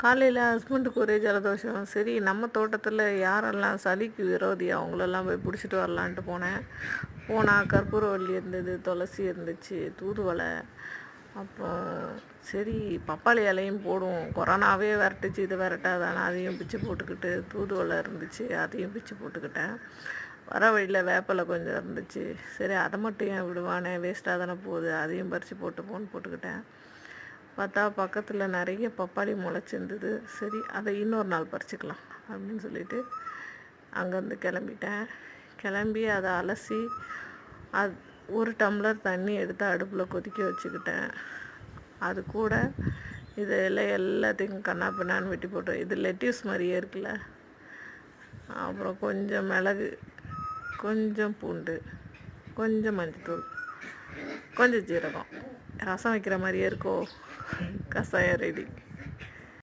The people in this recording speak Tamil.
காலையில் ஹஸ்பண்டுக்கு ஒரே ஜலதோஷம். சரி நம்ம தோட்டத்தில் யாரெல்லாம் சளிக்கு விரோதி அவங்களெல்லாம் போய் பிடிச்சிட்டு வரலான்ட்டு போனால் கற்பூரவள்ளி இருந்தது, துளசி இருந்துச்சு, தூதுவளை, அப்புறம் சரி பப்பாளி இலையும் போடுவோம், கொரோனாவே விரட்டுச்சு, இது விரட்டாதானே அதையும் பிச்சு போட்டுக்கிட்டு, தூதுவளை இருந்துச்சு அதையும் பிச்சு போட்டுக்கிட்டேன். வர வழியில் வேப்பிலை கொஞ்சம் இருந்துச்சு, சரி அதை மட்டும் ஏன் விடுவானே, வேஸ்ட்டாக தானே போகுது, அதையும் பறித்து போட்டுக்கிட்டேன். பார்த்தா பக்கத்தில் நிறைய பப்பாளி முளைச்சிருந்தது. சரி அதை இன்னொரு நாள் பறிச்சுக்கலாம் அப்படின்னு சொல்லிட்டு அங்கேருந்து கிளம்பி அதை அலசி அது 1 டம்ளர் தண்ணி எடுத்து அடுப்பில் கொதிக்க வச்சுக்கிட்டேன். அது கூட இது எல்லாத்தையும் கண்ணா பின்னான்னு வெட்டி போட்டோம். இது லெட்யூஸ் மாதிரியே இருக்குல்ல. அப்புறம் கொஞ்சம் மிளகு, கொஞ்சம் பூண்டு, கொஞ்சம் மஞ்சத்தூள், கொஞ்சம் ஜீரகம். ரசம் வைக்கிற மாதிரியே இருக்கோ, கஷாயம் ரெடி.